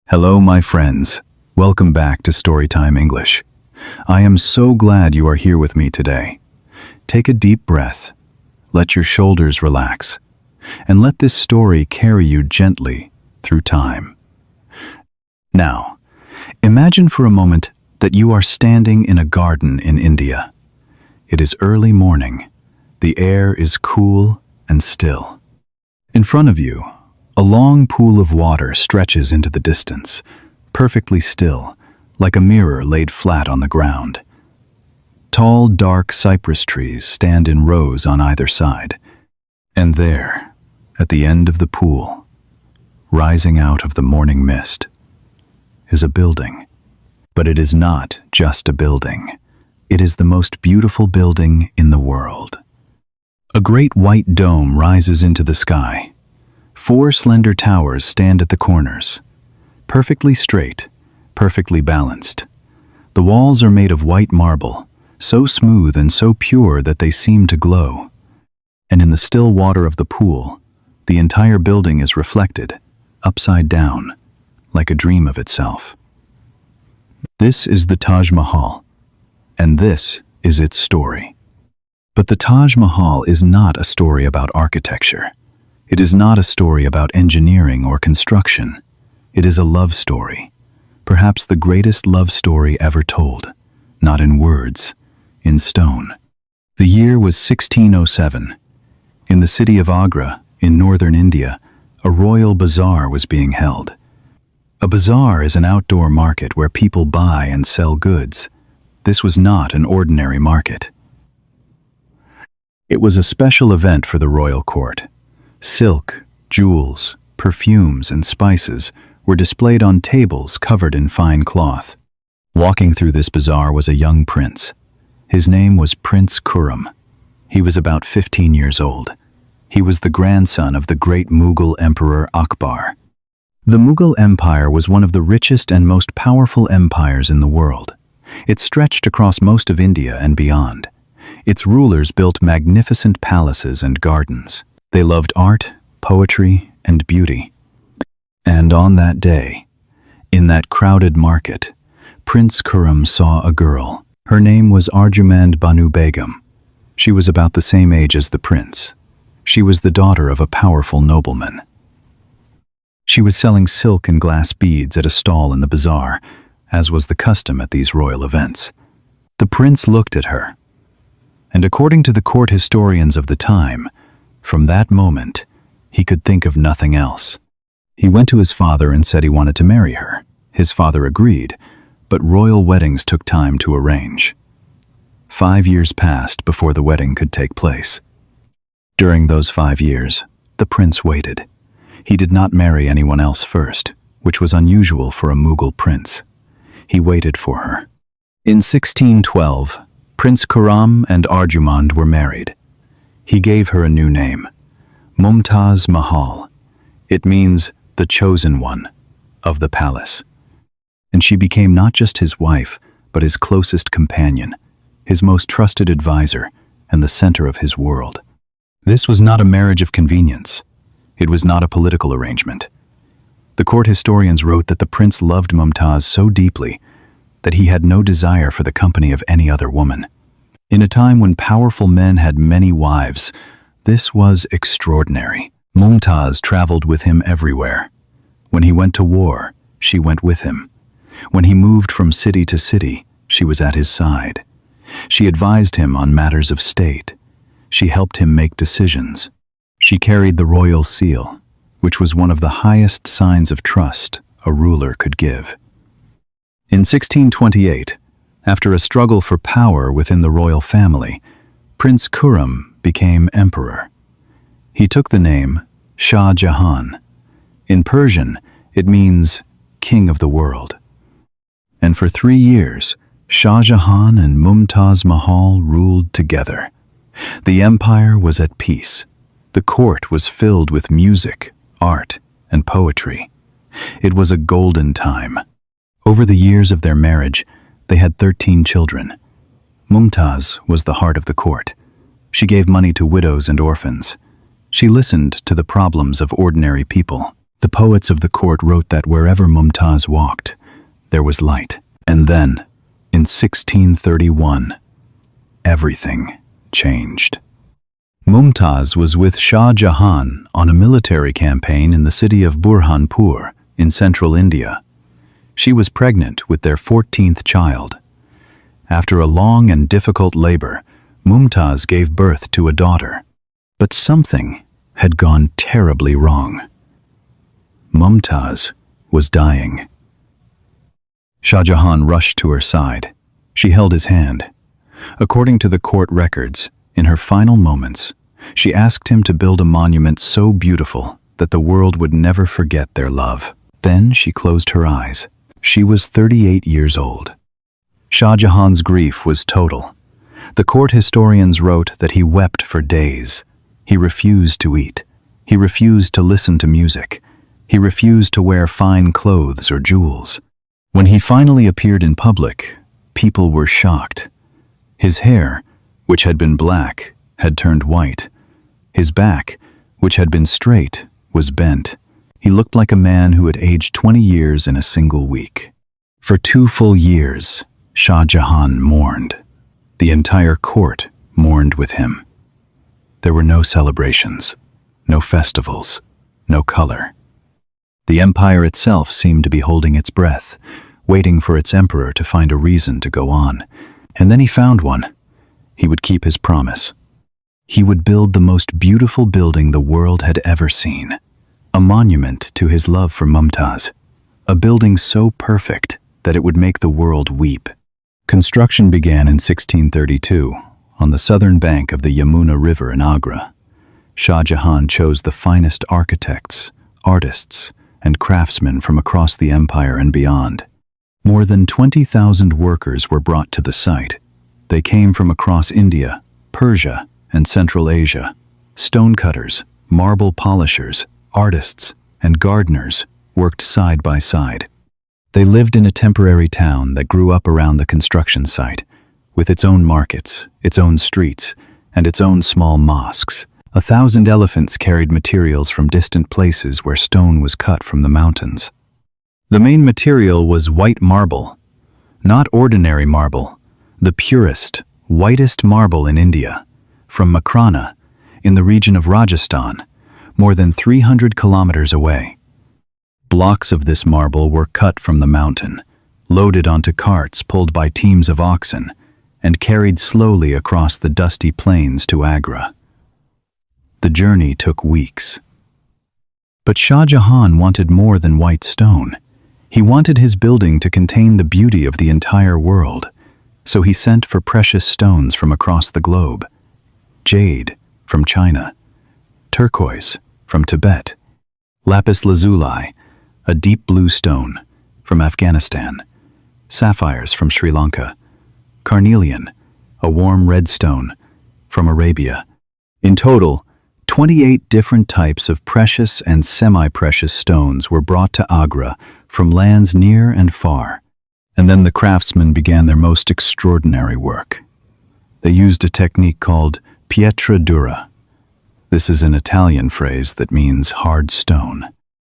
Hello, my friends. Welcome back to Storytime English. I am so glad you are here with me today. Take a deep breath, let your shoulders relax, and let this story carry you gently through time. Now, imagine for a moment that you are standing in a garden in India. It is early morning. The air is cool and still. In front of you, a long pool of water stretches into the distance, perfectly still, like a mirror laid flat on the ground. Tall, dark cypress trees stand in rows on either side. And there, at the end of the pool, rising out of the morning mist, is a building. But it is not just a building. It is the most beautiful building in the world. A great white dome rises into the sky. 4 slender towers stand at the corners, perfectly straight, perfectly balanced. The walls are made of white marble, so smooth and so pure that they seem to glow. And in the still water of the pool, the entire building is reflected, upside down, like a dream of itself. This is the Taj Mahal, and this is its story. But the Taj Mahal is not a story about architecture. It is not a story about engineering or construction. It is a love story, perhaps the greatest love story ever told, not in words, in stone. The year was 1607. In the city of Agra, in northern India, a royal bazaar was being held. A bazaar is an outdoor market where people buy and sell goods. This was not an ordinary market. It was a special event for the royal court. Silk, jewels, perfumes, and spices were displayed on tables covered in fine cloth. Walking through this bazaar was a young prince. His name was Prince Khurram. He was about 15 years old. He was the grandson of the great Mughal Emperor Akbar. The Mughal Empire was one of the richest and most powerful empires in the world. It stretched across most of India and beyond. Its rulers built magnificent palaces and gardens. They loved art, poetry, and beauty. And on that day, in that crowded market, Prince Khurram saw a girl. Her name was Arjumand Banu Begum. She was about the same age as the prince. She was the daughter of a powerful nobleman. She was selling silk and glass beads at a stall in the bazaar, as was the custom at these royal events. The prince looked at her, and according to the court historians of the time, from that moment, he could think of nothing else. He went to his father and said he wanted to marry her. His father agreed, but royal weddings took time to arrange. 5 years passed before the wedding could take place. During those 5 years, the prince waited. He did not marry anyone else first, which was unusual for a Mughal prince. He waited for her. In 1612, Prince Khurram and Arjumand were married. He gave her a new name, Mumtaz Mahal. It means the chosen one of the palace. And she became not just his wife, but his closest companion, his most trusted advisor, and the center of his world. This was not a marriage of convenience. It was not a political arrangement. The court historians wrote that the prince loved Mumtaz so deeply that he had no desire for the company of any other woman. In a time when powerful men had many wives, this was extraordinary. Mumtaz traveled with him everywhere. When he went to war, she went with him. When he moved from city to city, she was at his side. She advised him on matters of state. She helped him make decisions. She carried the royal seal, which was one of the highest signs of trust a ruler could give. In 1628, after a struggle for power within the royal family, Prince Khurram became emperor. He took the name Shah Jahan. In Persian, it means king of the world. And for 3 years, Shah Jahan and Mumtaz Mahal ruled together. The empire was at peace. The court was filled with music, art, and poetry. It was a golden time. Over the years of their marriage, they had 13 children. Mumtaz was the heart of the court. She gave money to widows and orphans. She listened to the problems of ordinary people. The poets of the court wrote that wherever Mumtaz walked, there was light. And then, in 1631, everything changed. Mumtaz was with Shah Jahan on a military campaign in the city of Burhanpur in central India. She was pregnant with their 14th child. After a long and difficult labor, Mumtaz gave birth to a daughter. But something had gone terribly wrong. Mumtaz was dying. Shah Jahan rushed to her side. She held his hand. According to the court records, in her final moments, she asked him to build a monument so beautiful that the world would never forget their love. Then she closed her eyes. She was 38 years old. Shah Jahan's grief was total. The court historians wrote that he wept for days. He refused to eat. He refused to listen to music. He refused to wear fine clothes or jewels. When he finally appeared in public, people were shocked. His hair, which had been black, had turned white. His back, which had been straight, was bent. He looked like a man who had aged 20 years in a single week. For 2 full years, Shah Jahan mourned. The entire court mourned with him. There were no celebrations, no festivals, no color. The empire itself seemed to be holding its breath, waiting for its emperor to find a reason to go on. And then he found one. He would keep his promise. He would build the most beautiful building the world had ever seen. A monument to his love for Mumtaz. A building so perfect that it would make the world weep. Construction began in 1632, on the southern bank of the Yamuna River in Agra. Shah Jahan chose the finest architects, artists, and craftsmen from across the empire and beyond. More than 20,000 workers were brought to the site. They came from across India, Persia, and Central Asia. Stonecutters, marble polishers, artists, and gardeners worked side by side. They lived in a temporary town that grew up around the construction site, with its own markets, its own streets, and its own small mosques. 1,000 elephants carried materials from distant places where stone was cut from the mountains. The main material was white marble, not ordinary marble, the purest, whitest marble in India, from Makrana, in the region of Rajasthan, more than 300 kilometers away. Blocks of this marble were cut from the mountain, loaded onto carts pulled by teams of oxen, and carried slowly across the dusty plains to Agra. The journey took weeks. But Shah Jahan wanted more than white stone. He wanted his building to contain the beauty of the entire world, so he sent for precious stones from across the globe. Jade from China, turquoise from Tibet, lapis lazuli, a deep blue stone, from Afghanistan, sapphires from Sri Lanka, carnelian, a warm red stone, from Arabia. In total, 28 different types of precious and semi-precious stones were brought to Agra from lands near and far. And then the craftsmen began their most extraordinary work. They used a technique called pietra dura. This is an Italian phrase that means hard stone.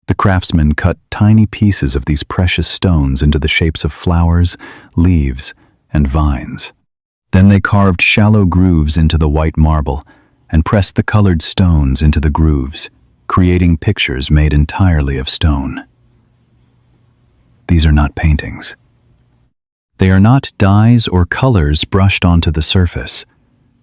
The craftsmen cut tiny pieces of these precious stones into the shapes of flowers, leaves, and vines. Then they carved shallow grooves into the white marble and pressed the colored stones into the grooves, creating pictures made entirely of stone. These are not paintings. They are not dyes or colors brushed onto the surface.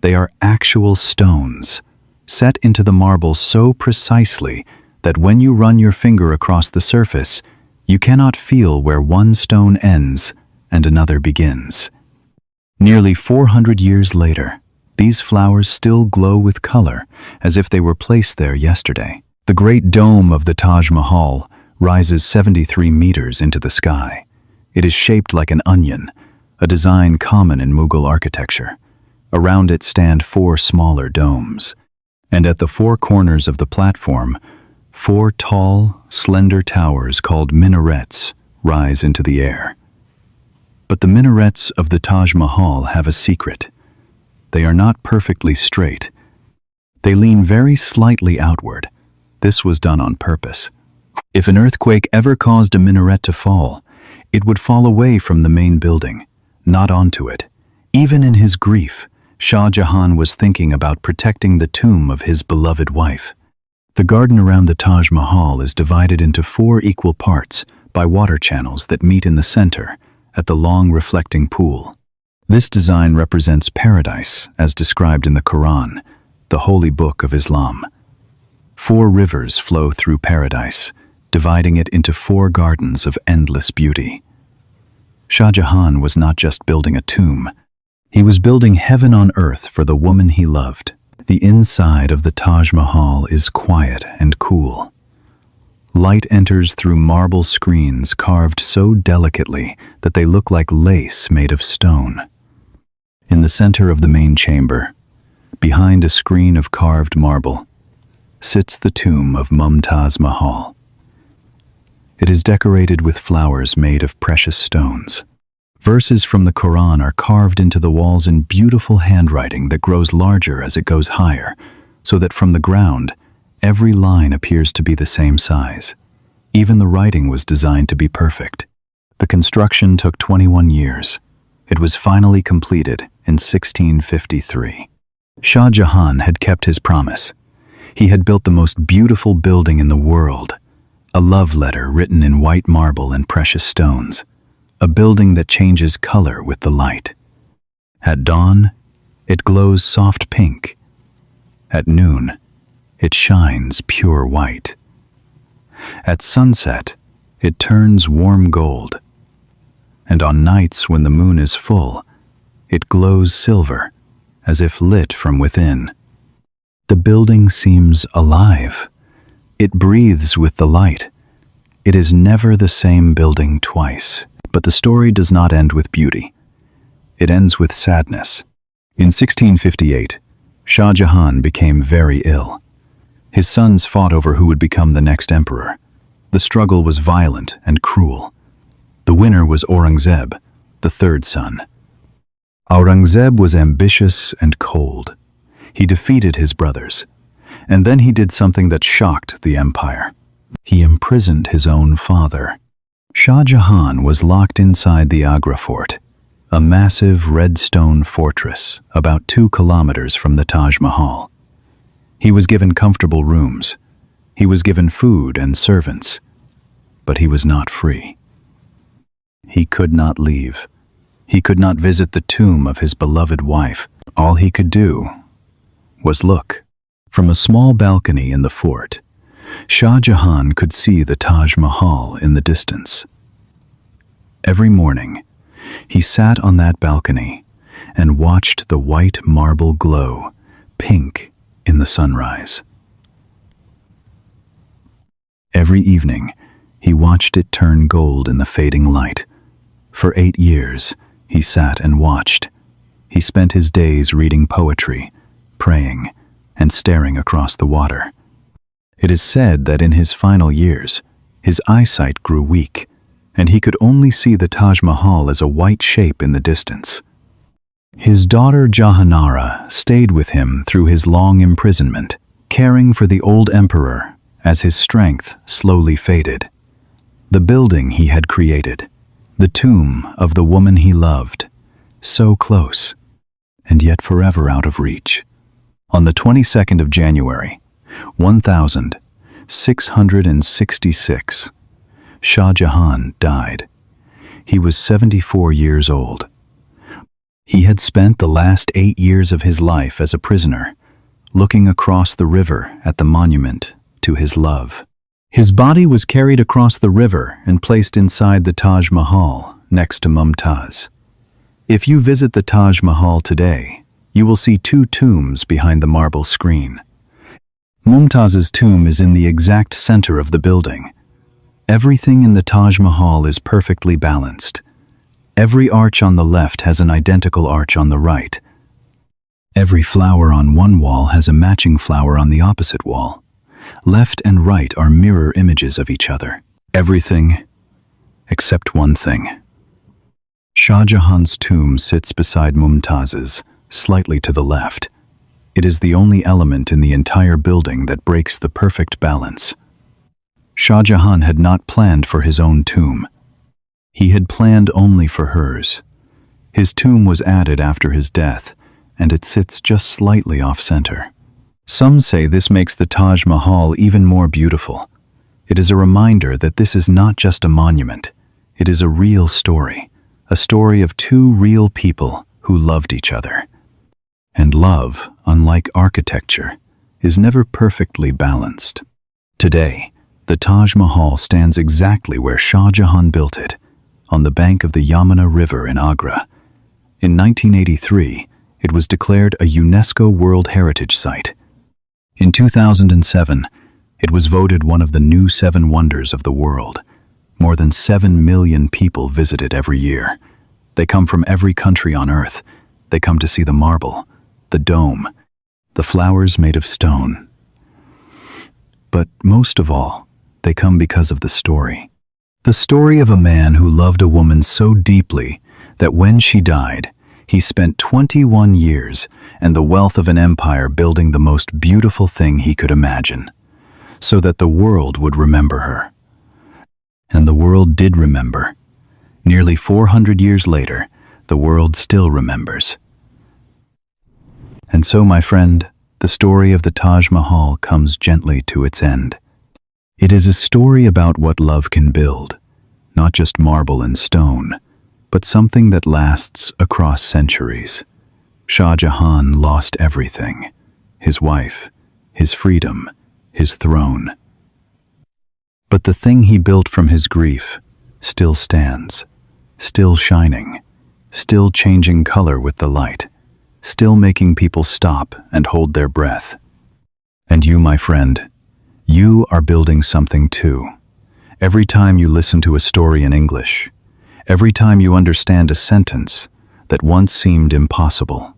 They are actual stones, set into the marble so precisely that when you run your finger across the surface, you cannot feel where one stone ends and another begins. Nearly 400 years later, these flowers still glow with color, as if they were placed there yesterday. The great dome of the Taj Mahal rises 73 meters into the sky. It is shaped like an onion, a design common in Mughal architecture. Around it stand 4 smaller domes, and at the 4 corners of the platform, 4 tall, slender towers called minarets rise into the air. But the minarets of the Taj Mahal have a secret. They are not perfectly straight. They lean very slightly outward. This was done on purpose. If an earthquake ever caused a minaret to fall, it would fall away from the main building, not onto it. Even in his grief, Shah Jahan was thinking about protecting the tomb of his beloved wife. The garden around the Taj Mahal is divided into 4 equal parts by water channels that meet in the center at the long reflecting pool. This design represents paradise as described in the Quran, the holy book of Islam. 4 rivers flow through paradise, dividing it into 4 gardens of endless beauty. Shah Jahan was not just building a tomb. He was building heaven on earth for the woman he loved. The inside of the Taj Mahal is quiet and cool. Light enters through marble screens carved so delicately that they look like lace made of stone. In the center of the main chamber, behind a screen of carved marble, sits the tomb of Mumtaz Mahal. It is decorated with flowers made of precious stones. Verses from the Quran are carved into the walls in beautiful handwriting that grows larger as it goes higher, so that from the ground, every line appears to be the same size. Even the writing was designed to be perfect. The construction took 21 years. It was finally completed in 1653. Shah Jahan had kept his promise. He had built the most beautiful building in the world, a love letter written in white marble and precious stones, a building that changes color with the light. At dawn, it glows soft pink. At noon, it shines pure white. At sunset, it turns warm gold. And on nights when the moon is full, it glows silver, as if lit from within. The building seems alive. It breathes with the light. It is never the same building twice. But the story does not end with beauty. It ends with sadness. In 1658, Shah Jahan became very ill. His sons fought over who would become the next emperor. The struggle was violent and cruel. The winner was Aurangzeb, the 3rd son. Aurangzeb was ambitious and cold. He defeated his brothers. And then he did something that shocked the empire. He imprisoned his own father. Shah Jahan was locked inside the Agra fort, a massive red stone fortress about 2 kilometers from the Taj Mahal. He was given comfortable rooms. He was given food and servants. But he was not free. He could not leave. He could not visit the tomb of his beloved wife. All he could do was look. From a small balcony in the fort, Shah Jahan could see the Taj Mahal in the distance. Every morning, he sat on that balcony and watched the white marble glow, pink in the sunrise. Every evening, he watched it turn gold in the fading light. For 8 years, he sat and watched. He spent his days reading poetry, praying, and staring across the water. It is said that in his final years, his eyesight grew weak, and he could only see the Taj Mahal as a white shape in the distance. His daughter Jahanara stayed with him through his long imprisonment, caring for the old emperor as his strength slowly faded. The building he had created, the tomb of the woman he loved, so close, and yet forever out of reach. On the 22nd of January, 1666, Shah Jahan died. He was 74 years old. He had spent the last 8 years of his life as a prisoner, looking across the river at the monument to his love. His body was carried across the river and placed inside the Taj Mahal next to Mumtaz. If you visit the Taj Mahal today, you will see 2 tombs behind the marble screen. Mumtaz's tomb is in the exact center of the building. Everything in the Taj Mahal is perfectly balanced. Every arch on the left has an identical arch on the right. Every flower on one wall has a matching flower on the opposite wall. Left and right are mirror images of each other. Everything except one thing. Shah Jahan's tomb sits beside Mumtaz's, slightly to the left. It is the only element in the entire building that breaks the perfect balance. Shah Jahan had not planned for his own tomb. He had planned only for hers. His tomb was added after his death, and it sits just slightly off-center. Some say this makes the Taj Mahal even more beautiful. It is a reminder that this is not just a monument. It is a real story, a story of two real people who loved each other. And love, unlike architecture, is never perfectly balanced. Today, the Taj Mahal stands exactly where Shah Jahan built it, on the bank of the Yamuna River in Agra. In 1983, it was declared a UNESCO World Heritage Site. In 2007, it was voted one of the new 7 wonders of the world. More than 7 million people visit it every year. They come from every country on Earth. They come to see the marble, the dome, the flowers made of stone. But most of all, they come because of the story. The story of a man who loved a woman so deeply that when she died, he spent 21 years and the wealth of an empire building the most beautiful thing he could imagine, so that the world would remember her. And the world did remember. Nearly 400 years later, the world still remembers. And so, my friend, the story of the Taj Mahal comes gently to its end. It is a story about what love can build, not just marble and stone, but something that lasts across centuries. Shah Jahan lost everything: his wife, his freedom, his throne. But the thing he built from his grief still stands, still shining, still changing color with the light, still making people stop and hold their breath. And you, my friend, you are building something too. Every time you listen to a story in English, every time you understand a sentence that once seemed impossible,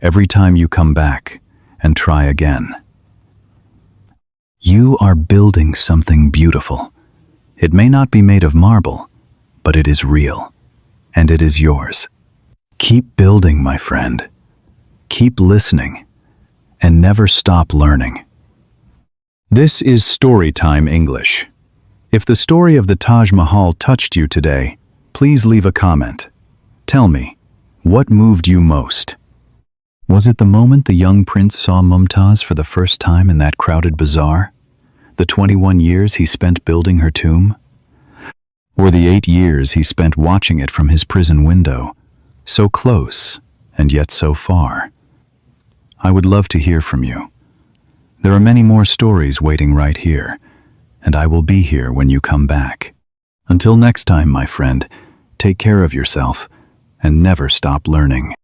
every time you come back and try again, you are building something beautiful. It may not be made of marble, but it is real, and it is yours. Keep building, my friend. Keep listening, and never stop learning. This is Storytime English. If the story of the Taj Mahal touched you today, please leave a comment. Tell me, what moved you most? Was it the moment the young prince saw Mumtaz for the first time in that crowded bazaar? The 21 years he spent building her tomb? Or the 8 years he spent watching it from his prison window, so close and yet so far? I would love to hear from you. There are many more stories waiting right here, and I will be here when you come back. Until next time, my friend, take care of yourself and never stop learning.